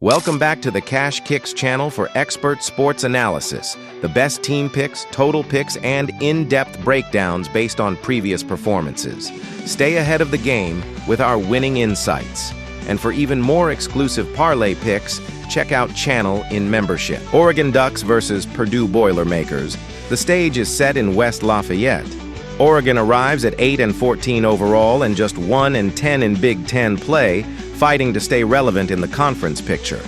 Welcome back to the Cash Kicks channel for expert sports analysis, the best team picks, total picks, and in-depth breakdowns based on previous performances. Stay ahead of the game with our winning insights. And for even more exclusive parlay picks, check out Channel in membership. Oregon Ducks versus Purdue Boilermakers. The stage is set in West Lafayette. Oregon arrives at 8-14 overall and just 1-10 in Big Ten play, fighting to stay relevant in the conference picture.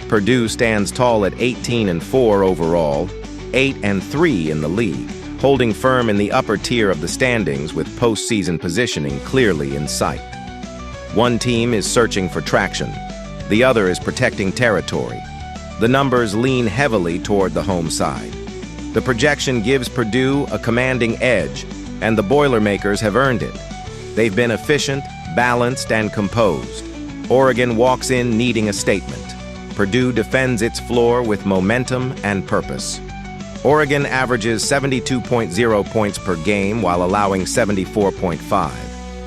Purdue stands tall at 18-4 overall, 8-3 in the league, holding firm in the upper tier of the standings with postseason positioning clearly in sight. One team is searching for traction. The other is protecting territory. The numbers lean heavily toward the home side. The projection gives Purdue a commanding edge, and the Boilermakers have earned it. They've been efficient, balanced, and composed. Oregon walks in needing a statement. Purdue defends its floor with momentum and purpose. Oregon averages 72.0 points per game while allowing 74.5.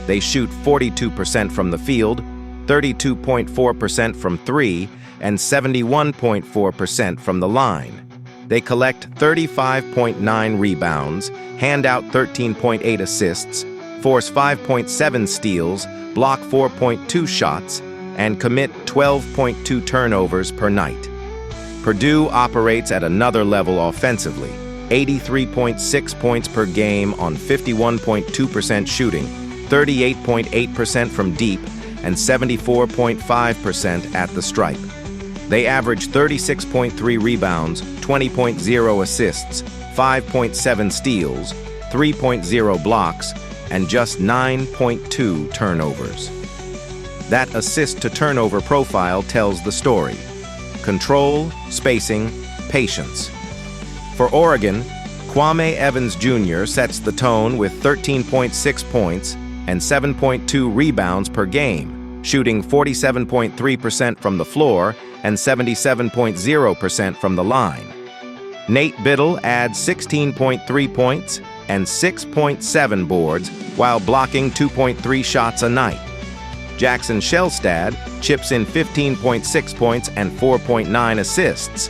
They shoot 42% from the field, 32.4% from three, and 71.4% from the line. They collect 35.9 rebounds, hand out 13.8 assists, force 5.7 steals, block 4.2 shots, and commit 12.2 turnovers per night. Purdue operates at another level offensively, 83.6 points per game on 51.2% shooting, 38.8% from deep, and 74.5% at the stripe. They average 36.3 rebounds, 20.0 assists, 5.7 steals, 3.0 blocks, and just 9.2 turnovers. That assist-to-turnover profile tells the story. Control, spacing, patience. For Oregon, Kwame Evans Jr. sets the tone with 13.6 points and 7.2 rebounds per game, shooting 47.3% from the floor and 77.0% from the line. Nate Biddle adds 16.3 points and 6.7 boards while blocking 2.3 shots a night. Jackson Shelstad chips in 15.6 points and 4.9 assists,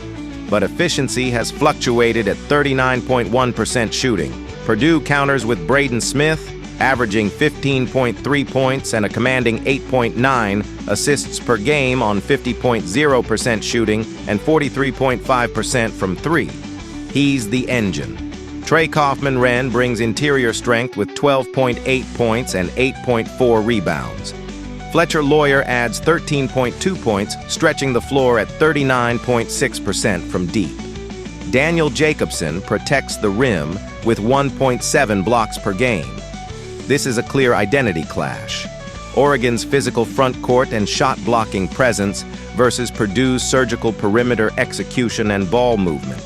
but efficiency has fluctuated at 39.1% shooting. Purdue counters with Braden Smith, averaging 15.3 points and a commanding 8.9 assists per game on 50.0% shooting and 43.5% from three. He's the engine. Trey Kaufman-Renn brings interior strength with 12.8 points and 8.4 rebounds. Fletcher Lawyer adds 13.2 points, stretching the floor at 39.6% from deep. Daniel Jacobson protects the rim with 1.7 blocks per game. This is a clear identity clash. Oregon's physical front court and shot-blocking presence versus Purdue's surgical perimeter execution and ball movement.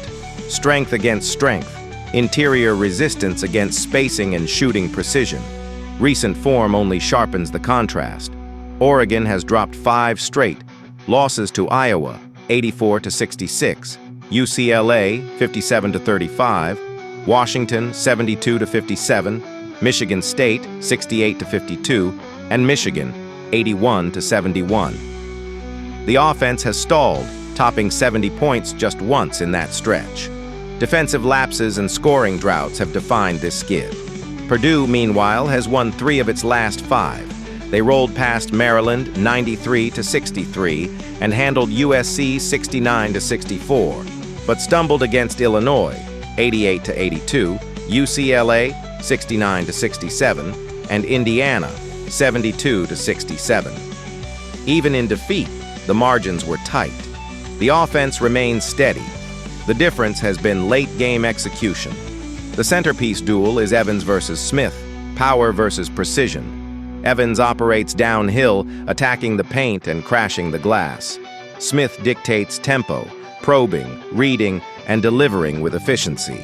Strength against strength. Interior resistance against spacing and shooting precision. Recent form only sharpens the contrast. Oregon has dropped 5 straight. Losses to Iowa, 84-66. UCLA, 57-35. Washington, 72-57. Michigan State, 68-52. And Michigan, 81-71. The offense has stalled, topping 70 points just once in that stretch. Defensive lapses and scoring droughts have defined this skid. Purdue, meanwhile, has won 3 of its last 5. They rolled past Maryland 93-63 and handled USC 69-64, but stumbled against Illinois 88-82, UCLA 69-67, and Indiana 72-67. Even in defeat, the margins were tight. The offense remains steady. The difference has been late-game execution. The centerpiece duel is Evans versus Smith, power versus precision. Evans operates downhill, attacking the paint and crashing the glass. Smith dictates tempo, probing, reading, and delivering with efficiency.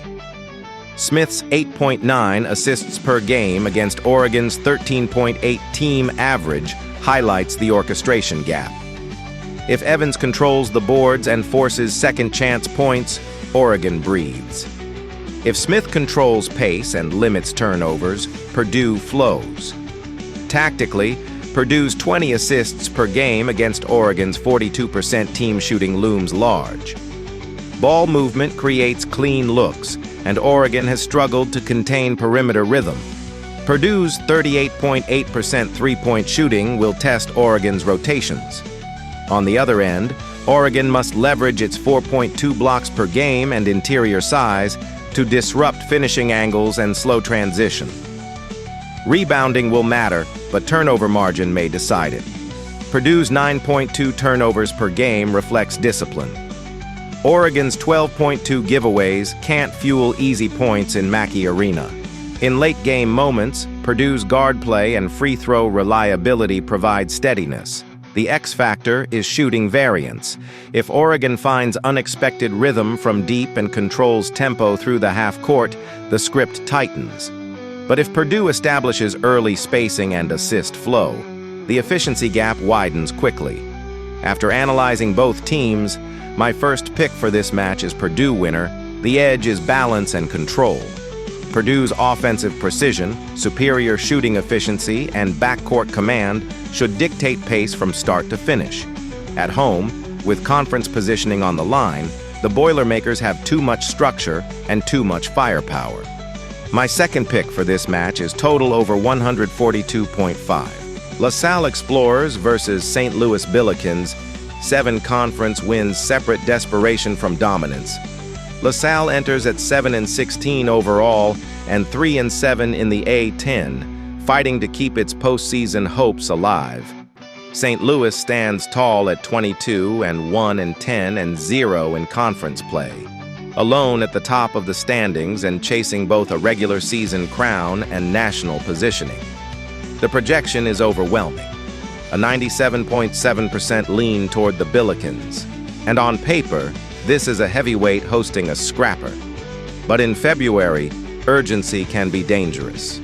Smith's 8.9 assists per game against Oregon's 13.8 team average highlights the orchestration gap. If Evans controls the boards and forces second-chance points, Oregon breathes. If Smith controls pace and limits turnovers, Purdue flows. Tactically, Purdue's 20 assists per game against Oregon's 42% team shooting looms large. Ball movement creates clean looks, and Oregon has struggled to contain perimeter rhythm. Purdue's 38.8% three-point shooting will test Oregon's rotations. On the other end, Oregon must leverage its 4.2 blocks per game and interior size to disrupt finishing angles and slow transition. Rebounding will matter, but turnover margin may decide it. Purdue's 9.2 turnovers per game reflects discipline. Oregon's 12.2 giveaways can't fuel easy points in Mackey Arena. In late-game moments, Purdue's guard play and free throw reliability provide steadiness. The X factor is shooting variance. If Oregon finds unexpected rhythm from deep and controls tempo through the half court, the script tightens. But if Purdue establishes early spacing and assist flow, the efficiency gap widens quickly. After analyzing both teams, my first pick for this match is Purdue winner. The edge is balance and control. Purdue's offensive precision, superior shooting efficiency, and backcourt command should dictate pace from start to finish. At home, with conference positioning on the line, the Boilermakers have too much structure and too much firepower. My second pick for this match is total over 142.5. LaSalle Explorers versus St. Louis Billikens, 7 conference wins separate desperation from dominance. LaSalle enters at 7-16 overall and 3-7 in the A-10, fighting to keep its postseason hopes alive. St. Louis stands tall at 22-1-10 and 0 in conference play, alone at the top of the standings and chasing both a regular season crown and national positioning. The projection is overwhelming, a 97.7% lean toward the Billikens, and on paper, this is a heavyweight hosting a scrapper. But in February, urgency can be dangerous.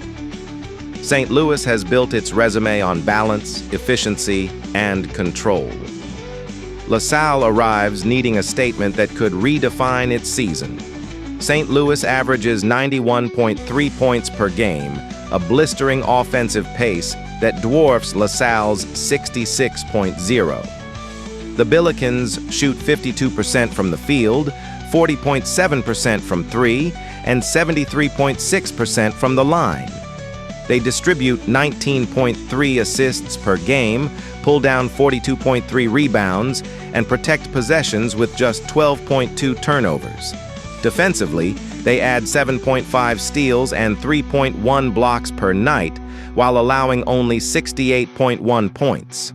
St. Louis has built its resume on balance, efficiency, and control. LaSalle arrives needing a statement that could redefine its season. St. Louis averages 91.3 points per game, a blistering offensive pace that dwarfs LaSalle's 66.0. The Billikens shoot 52% from the field, 40.7% from three, and 73.6% from the line. They distribute 19.3 assists per game, pull down 42.3 rebounds, and protect possessions with just 12.2 turnovers. Defensively, they add 7.5 steals and 3.1 blocks per night, while allowing only 68.1 points.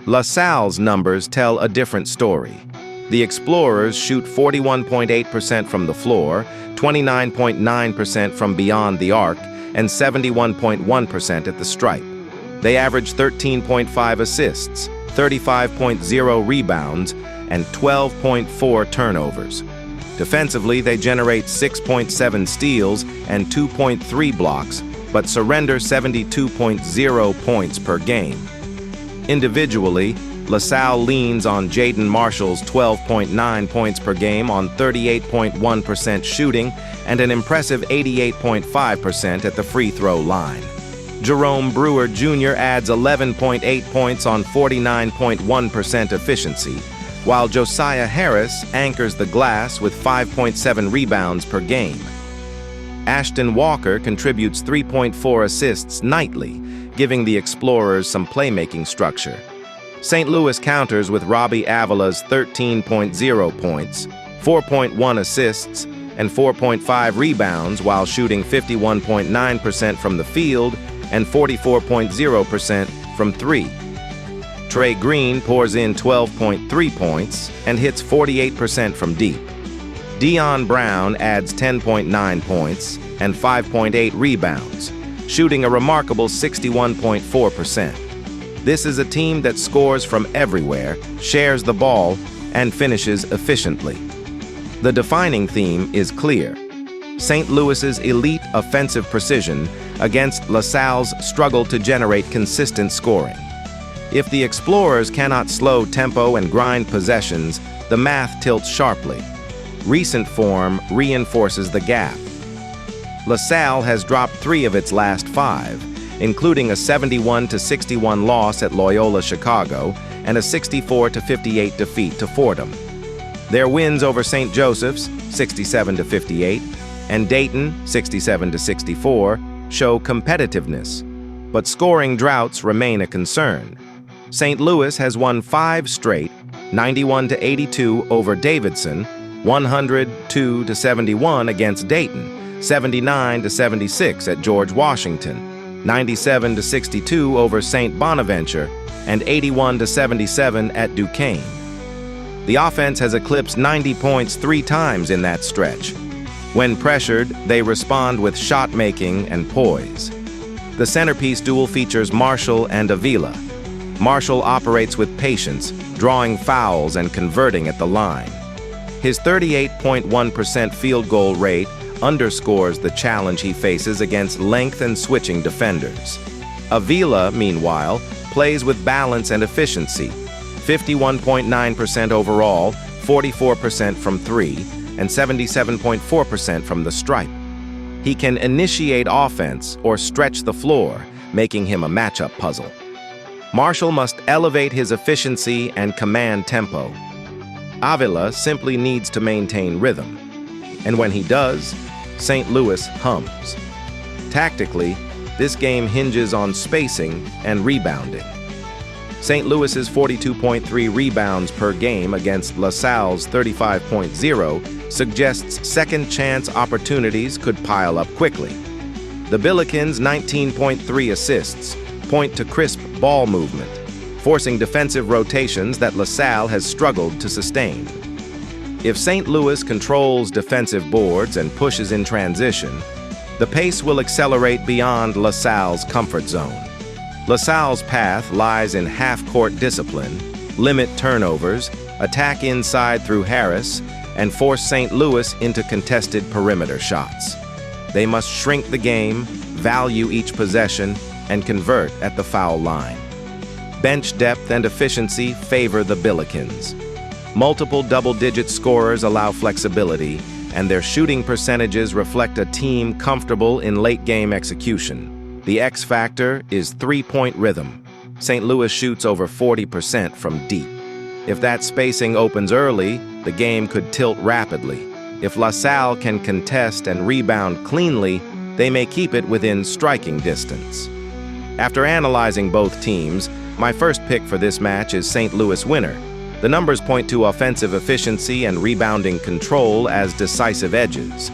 LaSalle's numbers tell a different story. The Explorers shoot 41.8% from the floor, 29.9% from beyond the arc, and 71.1% at the stripe. They average 13.5 assists, 35.0 rebounds, and 12.4 turnovers. Defensively, they generate 6.7 steals and 2.3 blocks, but surrender 72.0 points per game. Individually, LaSalle leans on Jaden Marshall's 12.9 points per game on 38.1% shooting and an impressive 88.5% at the free throw line. Jerome Brewer Jr. adds 11.8 points on 49.1% efficiency, while Josiah Harris anchors the glass with 5.7 rebounds per game. Ashton Walker contributes 3.4 assists nightly, giving the Explorers some playmaking structure. St. Louis counters with Robbie Avila's 13.0 points, 4.1 assists, and 4.5 rebounds while shooting 51.9% from the field and 44.0% from three. Trey Green pours in 12.3 points and hits 48% from deep. Dion Brown adds 10.9 points and 5.8 rebounds, shooting a remarkable 61.4%. This is a team that scores from everywhere, shares the ball, and finishes efficiently. The defining theme is clear: St. Louis's elite offensive precision against LaSalle's struggle to generate consistent scoring. If the Explorers cannot slow tempo and grind possessions, the math tilts sharply. Recent form reinforces the gap. LaSalle has dropped 3 of its last 5, including a 71-61 loss at Loyola Chicago and a 64-58 defeat to Fordham. Their wins over St. Joseph's, 67-58, and Dayton, 67-64, show competitiveness, but scoring droughts remain a concern. St. Louis has won 5 straight, 91-82 over Davidson, 102-71 against Dayton, 79-76 at George Washington, 97-62 over St. Bonaventure, and 81-77 at Duquesne. The offense has eclipsed 90 points 3 times in that stretch. When pressured, they respond with shot-making and poise. The centerpiece duel features Marshall and Avila. Marshall operates with patience, drawing fouls and converting at the line. His 38.1% field goal rate underscores the challenge he faces against length and switching defenders. Avila, meanwhile, plays with balance and efficiency, 51.9% overall, 44% from 3, and 77.4% from the stripe. He can initiate offense or stretch the floor, making him a matchup puzzle. Marshall must elevate his efficiency and command tempo. Avila simply needs to maintain rhythm. And when he does, St. Louis hums. Tactically, this game hinges on spacing and rebounding. St. Louis's 42.3 rebounds per game against LaSalle's 35.0 suggests second-chance opportunities could pile up quickly. The Billikens' 19.3 assists point to crisp ball movement, forcing defensive rotations that LaSalle has struggled to sustain. If St. Louis controls defensive boards and pushes in transition, the pace will accelerate beyond LaSalle's comfort zone. LaSalle's path lies in half-court discipline, limit turnovers, attack inside through Harris, and force St. Louis into contested perimeter shots. They must shrink the game, value each possession, and convert at the foul line. Bench depth and efficiency favor the Billikens. Multiple double-digit scorers allow flexibility, and their shooting percentages reflect a team comfortable in late-game execution. The X factor is three-point rhythm. St. Louis shoots over 40% from deep. If that spacing opens early, the game could tilt rapidly. If LaSalle can contest and rebound cleanly, they may keep it within striking distance. After analyzing both teams, my first pick for this match is St. Louis winner. The numbers point to offensive efficiency and rebounding control as decisive edges.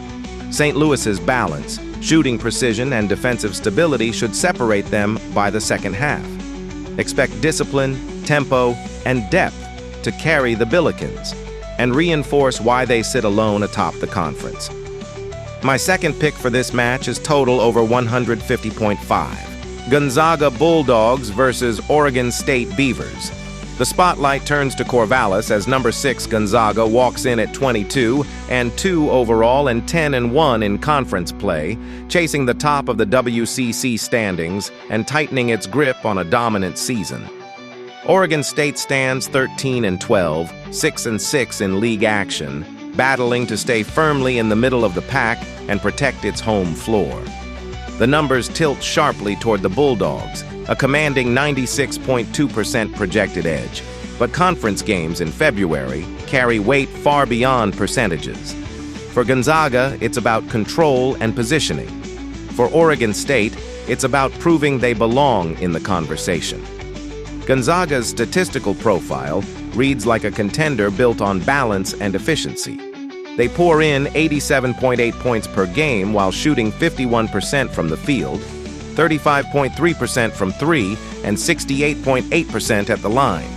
St. Louis's balance, shooting precision, and defensive stability should separate them by the second half. Expect discipline, tempo, and depth to carry the Billikens, and reinforce why they sit alone atop the conference. My second pick for this match is total over 150.5. Gonzaga Bulldogs versus Oregon State Beavers. The spotlight turns to Corvallis as number 6 Gonzaga walks in at 22-2 overall and 10-1 in conference play, chasing the top of the WCC standings and tightening its grip on a dominant season. Oregon State stands 13-12, 6-6 in league action, battling to stay firmly in the middle of the pack and protect its home floor. The numbers tilt sharply toward the Bulldogs, a commanding 96.2% projected edge, but conference games in February carry weight far beyond percentages. For Gonzaga, it's about control and positioning. For Oregon State, it's about proving they belong in the conversation. Gonzaga's statistical profile reads like a contender built on balance and efficiency. They pour in 87.8 points per game while shooting 51% from the field, 35.3% from 3, and 68.8% at the line.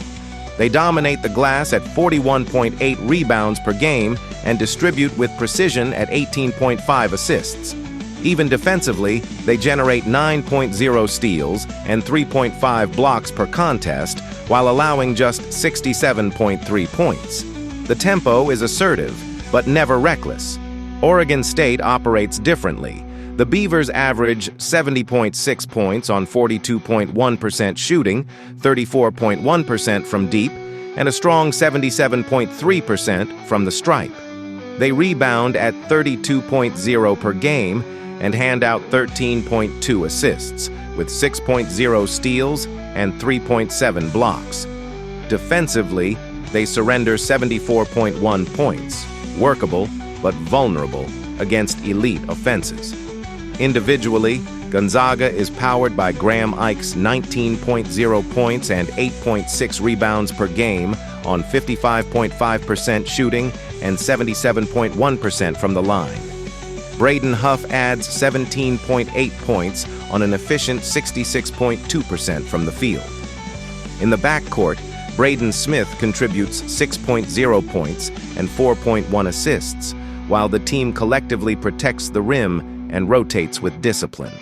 They dominate the glass at 41.8 rebounds per game and distribute with precision at 18.5 assists. Even defensively, they generate 9.0 steals and 3.5 blocks per contest while allowing just 67.3 points. The tempo is assertive, but never reckless. Oregon State operates differently. The Beavers average 70.6 points on 42.1% shooting, 34.1% from deep, and a strong 77.3% from the stripe. They rebound at 32.0 per game and hand out 13.2 assists, with 6.0 steals and 3.7 blocks. Defensively, they surrender 74.1 points, workable but vulnerable against elite offenses. Individually, Gonzaga is powered by Graham Ike's 19.0 points and 8.6 rebounds per game on 55.5% shooting and 77.1% from the line. Braden Huff adds 17.8 points on an efficient 66.2% from the field. In the backcourt, Braden Smith contributes 6.0 points and 4.1 assists, while the team collectively protects the rim and rotates with discipline.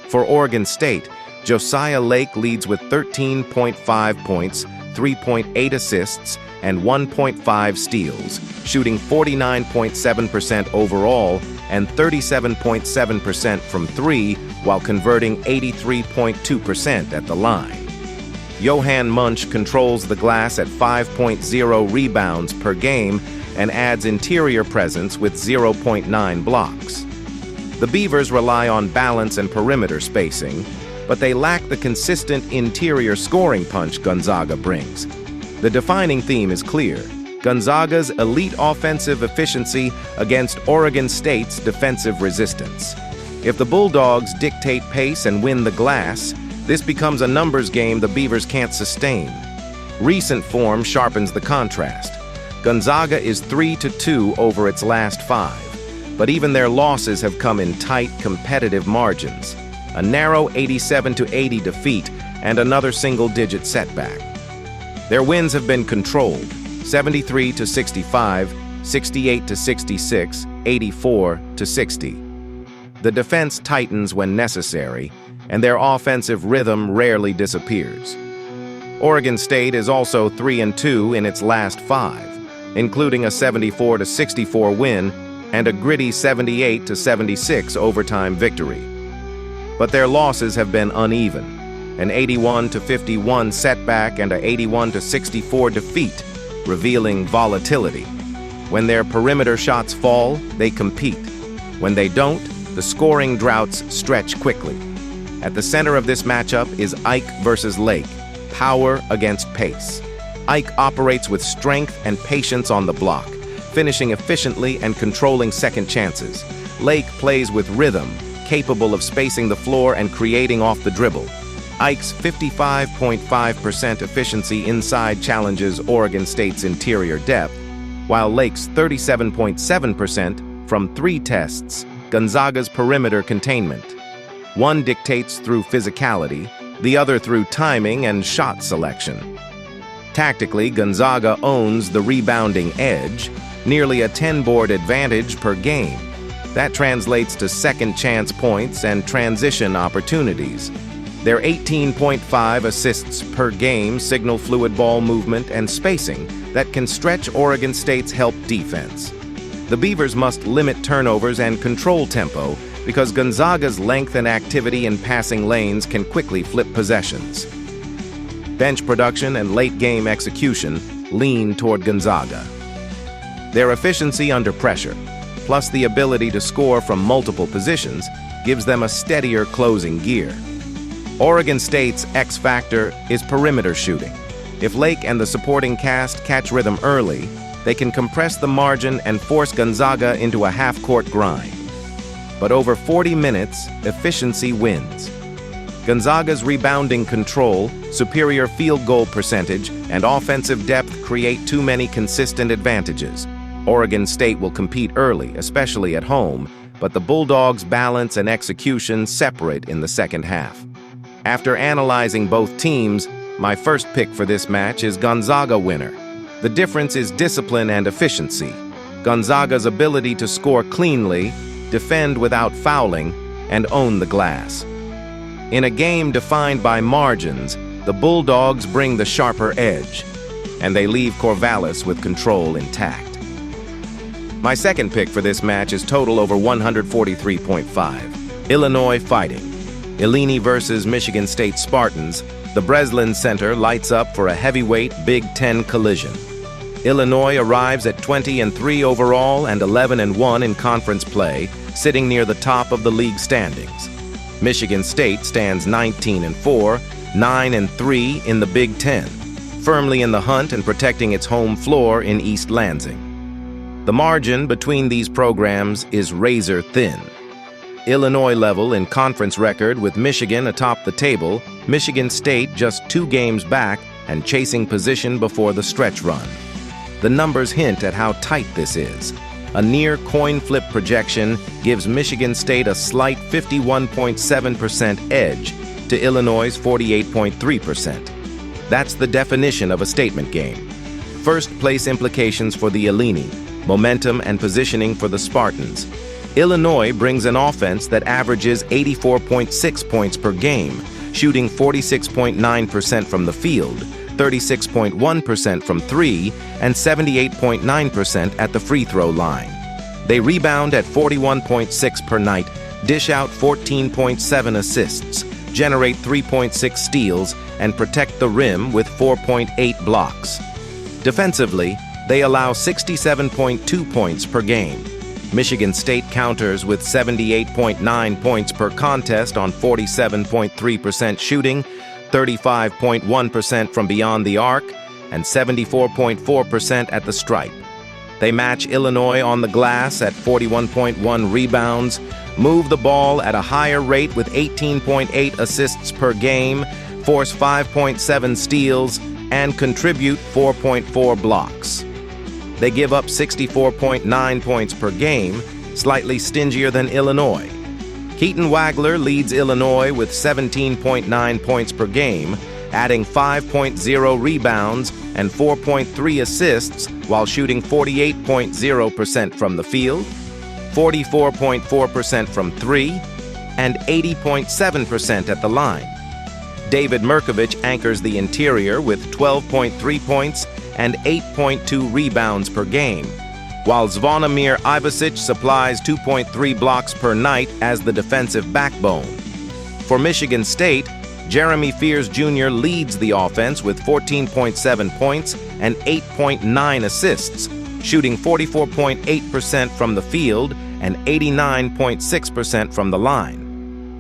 For Oregon State, Josiah Lake leads with 13.5 points, 3.8 assists, and 1.5 steals, shooting 49.7% overall and 37.7% from three, while converting 83.2% at the line. Johan Munch controls the glass at 5.0 rebounds per game and adds interior presence with 0.9 blocks. The Beavers rely on balance and perimeter spacing, but they lack the consistent interior scoring punch Gonzaga brings. The defining theme is clear: Gonzaga's elite offensive efficiency against Oregon State's defensive resistance. If the Bulldogs dictate pace and win the glass, this becomes a numbers game the Beavers can't sustain. Recent form sharpens the contrast. Gonzaga is 3-2 over its last 5, but even their losses have come in tight, competitive margins. A narrow 87-80 defeat and another single-digit setback. Their wins have been controlled: 73-65, 68-66, 84-60. The defense tightens when necessary, and their offensive rhythm rarely disappears. Oregon State is also 3-2 in its last 5, including a 74-64 win and a gritty 78-76 overtime victory. But their losses have been uneven: an 81-51 setback and a 81-64 defeat, revealing volatility. When their perimeter shots fall, they compete. When they don't, the scoring droughts stretch quickly. At the center of this matchup is Ike versus Lake, power against pace. Ike operates with strength and patience on the block, finishing efficiently and controlling second chances. Lake plays with rhythm, capable of spacing the floor and creating off the dribble. Ike's 55.5% efficiency inside challenges Oregon State's interior depth, while Lake's 37.7% from 3 tests Gonzaga's perimeter containment. One dictates through physicality, the other through timing and shot selection. Tactically, Gonzaga owns the rebounding edge, nearly a 10-board advantage per game. That translates to second-chance points and transition opportunities. Their 18.5 assists per game signal fluid ball movement and spacing that can stretch Oregon State's help defense. The Beavers must limit turnovers and control tempo because Gonzaga's length and activity in passing lanes can quickly flip possessions. Bench production and late-game execution lean toward Gonzaga. Their efficiency under pressure, plus the ability to score from multiple positions, gives them a steadier closing gear. Oregon State's X factor is perimeter shooting. If Lake and the supporting cast catch rhythm early, they can compress the margin and force Gonzaga into a half-court grind. But over 40 minutes, efficiency wins. Gonzaga's rebounding control, superior field goal percentage, and offensive depth create too many consistent advantages. Oregon State will compete early, especially at home, but the Bulldogs' balance and execution separate in the second half. After analyzing both teams, my first pick for this match is Gonzaga winner. The difference is discipline and efficiency. Gonzaga's ability to score cleanly, defend without fouling, and own the glass. In a game defined by margins, the Bulldogs bring the sharper edge, and they leave Corvallis with control intact. My second pick for this match is total over 143.5. Illinois fighting. Illini versus Michigan State Spartans. The Breslin Center lights up for a heavyweight Big Ten collision. Illinois arrives at 20-3 overall and 11-1 in conference play, sitting near the top of the league standings. Michigan State stands 19-4, 9-3 in the Big Ten, firmly in the hunt and protecting its home floor in East Lansing. The margin between these programs is razor thin. Illinois level in conference record with Michigan atop the table, Michigan State just 2 games back and chasing position before the stretch run. The numbers hint at how tight this is. A near coin flip projection gives Michigan State a slight 51.7% edge to Illinois' 48.3%. That's the definition of a statement game. First place implications for the Illini, momentum and positioning for the Spartans. Illinois brings an offense that averages 84.6 points per game, shooting 46.9% from the field, 36.1% from 3, and 78.9% at the free throw line. They rebound at 41.6 per night, dish out 14.7 assists, generate 3.6 steals, and protect the rim with 4.8 blocks. Defensively, they allow 67.2 points per game. Michigan State counters with 78.9 points per contest on 47.3% shooting, 35.1% from beyond the arc, and 74.4% at the stripe. They match Illinois on the glass at 41.1 rebounds, move the ball at a higher rate with 18.8 assists per game, force 5.7 steals, and contribute 4.4 blocks. They give up 64.9 points per game, slightly stingier than Illinois. Keaton Wagler leads Illinois with 17.9 points per game, adding 5.0 rebounds and 4.3 assists while shooting 48.0% from the field, 44.4% from 3, and 80.7% at the line. David Merkovich anchors the interior with 12.3 points and 8.2 rebounds per game, while Zvonimir Ivasic supplies 2.3 blocks per night as the defensive backbone. For Michigan State, Jeremy Fears Jr. leads the offense with 14.7 points and 8.9 assists, shooting 44.8% from the field and 89.6% from the line.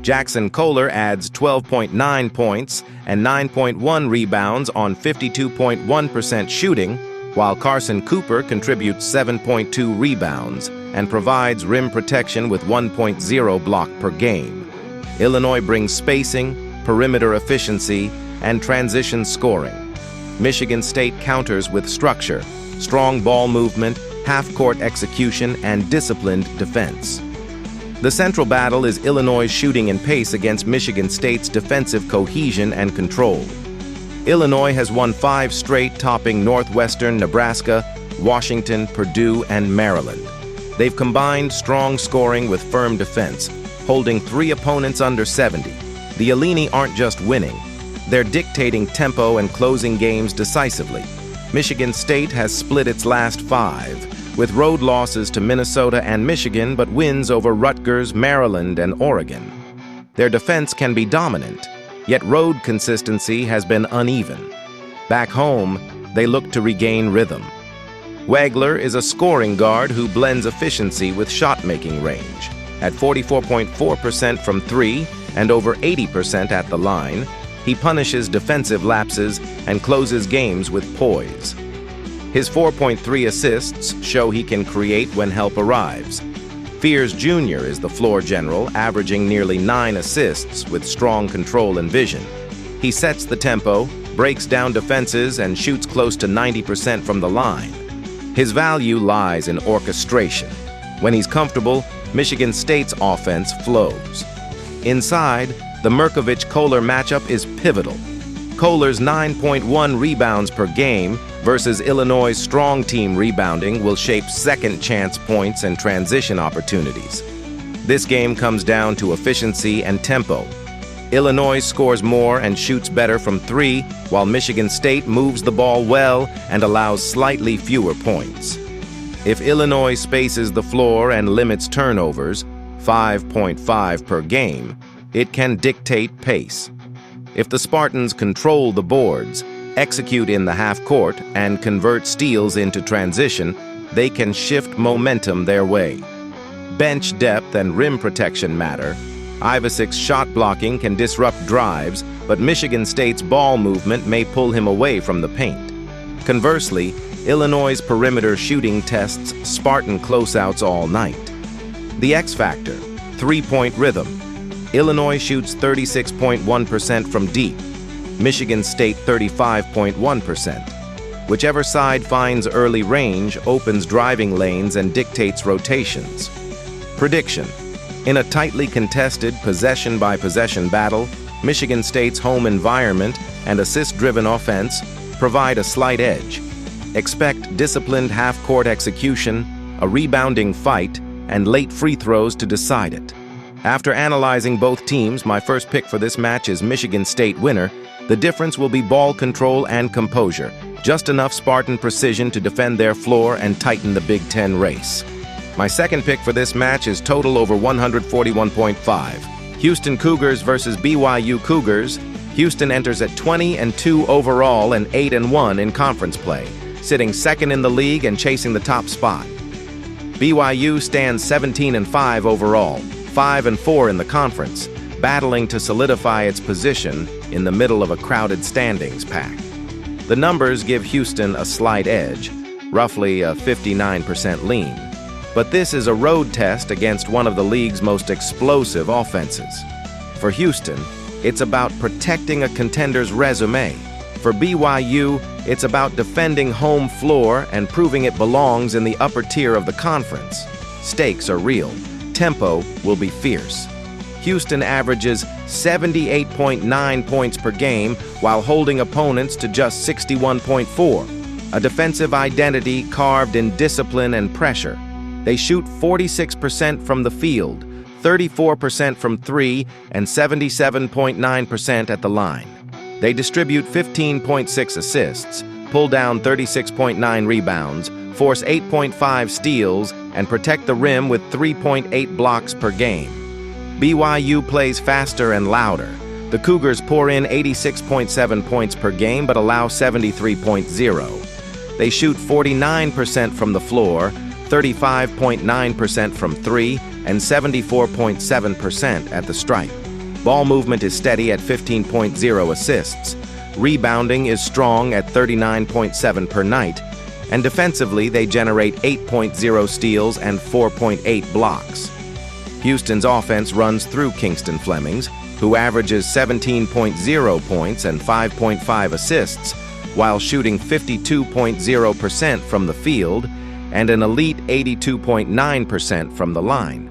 Jackson Kohler adds 12.9 points and 9.1 rebounds on 52.1% shooting, while Carson Cooper contributes 7.2 rebounds and provides rim protection with 1.0 block per game. Illinois brings spacing, perimeter efficiency, and transition scoring. Michigan State counters with structure, strong ball movement, half-court execution, and disciplined defense. The central battle is Illinois' shooting and pace against Michigan State's defensive cohesion and control. Illinois has won 5 straight, topping Northwestern, Nebraska, Washington, Purdue, and Maryland. They've combined strong scoring with firm defense, holding 3 opponents under 70. The Illini aren't just winning, they're dictating tempo and closing games decisively. Michigan State has split its last 5, with road losses to Minnesota and Michigan, but wins over Rutgers, Maryland, and Oregon. Their defense can be dominant, yet road consistency has been uneven. Back home, they look to regain rhythm. Wagler is a scoring guard who blends efficiency with shot-making range. At 44.4% from 3 and over 80% at the line, he punishes defensive lapses and closes games with poise. His 4.3 assists show he can create when help arrives. Fears Jr. is the floor general, averaging nearly 9 assists with strong control and vision. He sets the tempo, breaks down defenses, and shoots close to 90% from the line. His value lies in orchestration. When he's comfortable, Michigan State's offense flows. Inside, the Merkovich-Kohler matchup is pivotal. Kohler's 9.1 rebounds per game versus Illinois' strong team rebounding will shape second-chance points and transition opportunities. This game comes down to efficiency and tempo. Illinois scores more and shoots better from 3, while Michigan State moves the ball well and allows slightly fewer points. If Illinois spaces the floor and limits turnovers, 5.5 per game, it can dictate pace. If the Spartans control the boards, execute in the half-court, and convert steals into transition, they can shift momentum their way. bench depth and rim protection matter. Ivasic's shot blocking can disrupt drives, but Michigan State's ball movement may pull him away from the paint. Conversely, Illinois' perimeter shooting tests Spartan closeouts all night. The X factor, three-point rhythm. Illinois shoots 36.1% from deep, Michigan State 35.1%. Whichever side finds early range opens driving lanes and dictates rotations. Prediction: in a tightly contested possession-by-possession battle, Michigan State's home environment and assist-driven offense provide a slight edge. Expect disciplined half-court execution, a rebounding fight, and late free throws to decide it. After analyzing both teams, my first pick for this match is Michigan State winner. The difference will be ball control and composure, just enough Spartan precision to defend their floor and tighten the Big Ten race. My second pick for this match is total over 141.5. Houston Cougars versus BYU Cougars. Houston enters at 20-2 overall and 8-1 in conference play, sitting second in the league and chasing the top spot. BYU stands 17-5 overall, 5-4 in the conference, battling to solidify its position in the middle of a crowded standings pack. The numbers give Houston a slight edge, roughly a 59% lean. But this is a road test against one of the league's most explosive offenses. For Houston, it's about protecting a contender's resume. For BYU, it's about defending home floor and proving it belongs in the upper tier of the conference. Stakes are real. Tempo will be fierce. Houston averages 78.9 points per game while holding opponents to just 61.4, a defensive identity carved in discipline and pressure. They shoot 46% from the field, 34% from three, and 77.9% at the line. They distribute 15.6 assists, pull down 36.9 rebounds, force 8.5 steals, and protect the rim with 3.8 blocks per game. BYU plays faster and louder. The Cougars pour in 86.7 points per game but allow 73.0. They shoot 49% from the floor, 35.9% from three, and 74.7% at the stripe. Ball movement is steady at 15.0 assists. Rebounding is strong at 39.7 per night. And defensively, they generate 8.0 steals and 4.8 blocks. Houston's offense runs through Kingston Flemings, who averages 17.0 points and 5.5 assists, while shooting 52.0% from the field and an elite 82.9% from the line.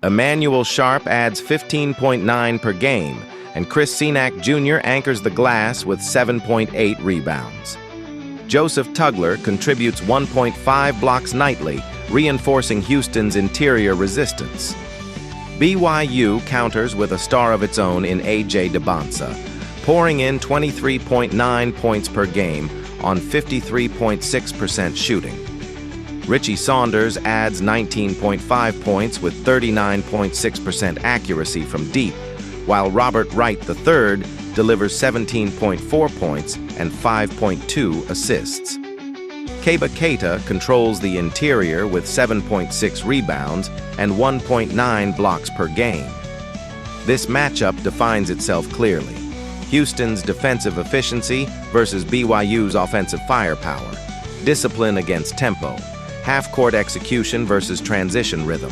Emmanuel Sharp adds 15.9 per game, and Chris Senack Jr. anchors the glass with 7.8 rebounds. Joseph Tugler contributes 1.5 blocks nightly, reinforcing Houston's interior resistance. BYU counters with a star of its own in A.J. DeBonsa, pouring in 23.9 points per game on 53.6% shooting. Richie Saunders adds 19.5 points with 39.6% accuracy from deep, while Robert Wright III delivers 17.4 points and 5.2 assists. Keba Keita controls the interior with 7.6 rebounds and 1.9 blocks per game. This matchup defines itself clearly: Houston's defensive efficiency versus BYU's offensive firepower, discipline against tempo, half-court execution versus transition rhythm.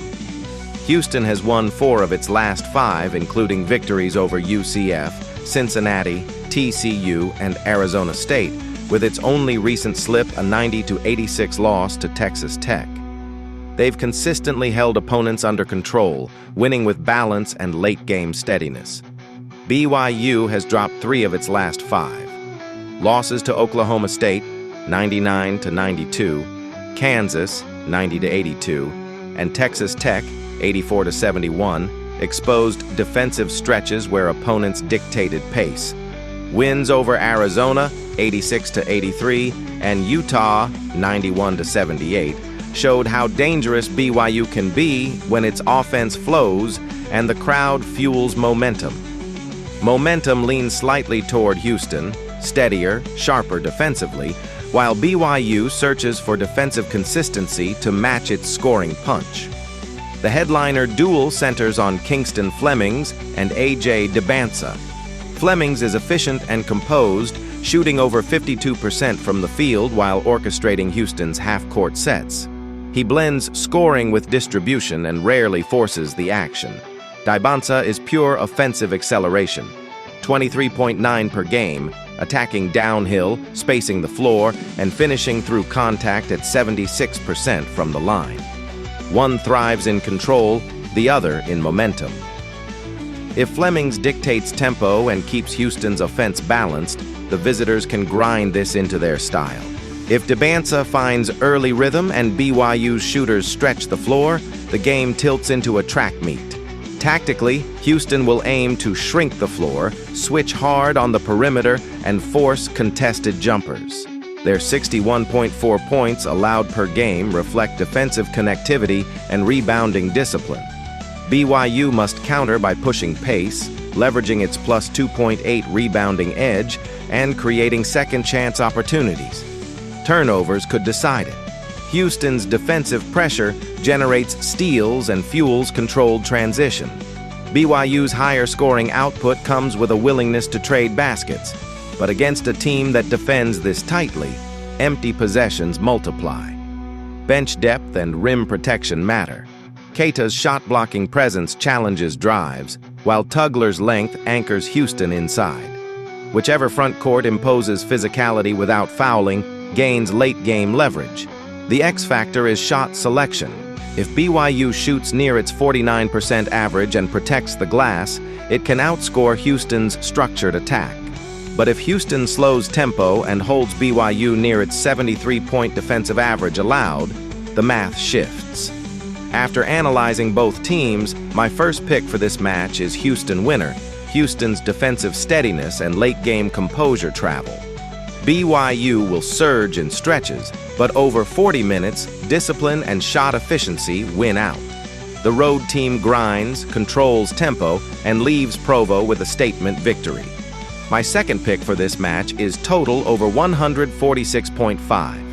Houston has won 4 of its last 5, including victories over UCF, Cincinnati, TCU, and Arizona State, with its only recent slip a 90-86 loss to Texas Tech. They've consistently held opponents under control, winning with balance and late-game steadiness. BYU has dropped 3 of its last 5. Losses to Oklahoma State, 99-92, Kansas, 90-82, and Texas Tech, 84-71, exposed defensive stretches where opponents dictated pace. Wins over Arizona, 86-83, and Utah, 91-78, showed how dangerous BYU can be when its offense flows and the crowd fuels momentum. Momentum leans slightly toward Houston, steadier, sharper defensively, while BYU searches for defensive consistency to match its scoring punch. The headliner duel centers on Kingston Flemings and A.J. DeBansa. Flemings is efficient and composed, shooting over 52% from the field while orchestrating Houston's half-court sets. He blends scoring with distribution and rarely forces the action. DeBansa is pure offensive acceleration, 23.9 per game, attacking downhill, spacing the floor, and finishing through contact at 76% from the line. One thrives in control, the other in momentum. If Flemings dictates tempo and keeps Houston's offense balanced, the visitors can grind this into their style. If DeBansa finds early rhythm and BYU's shooters stretch the floor, the game tilts into a track meet. Tactically, Houston will aim to shrink the floor, switch hard on the perimeter, and force contested jumpers. Their 61.4 points allowed per game reflect defensive connectivity and rebounding discipline. BYU must counter by pushing pace, leveraging its plus 2.8 rebounding edge, and creating second-chance opportunities. Turnovers could decide it. Houston's defensive pressure generates steals and fuels controlled transition. BYU's higher scoring output comes with a willingness to trade baskets. But against a team that defends this tightly, empty possessions multiply. Bench depth and rim protection matter. Keita's shot-blocking presence challenges drives, while Tugler's length anchors Houston inside. Whichever front court imposes physicality without fouling gains late-game leverage. The X factor is shot selection. If BYU shoots near its 49% average and protects the glass, it can outscore Houston's structured attack. But if Houston slows tempo and holds BYU near its 73-point defensive average allowed, the math shifts. After analyzing both teams, my first pick for this match is Houston winner, Houston's defensive steadiness and late-game composure travel. BYU will surge in stretches, but over 40 minutes, discipline and shot efficiency win out. The road team grinds, controls tempo, and leaves Provo with a statement victory. My second pick for this match is total over 146.5.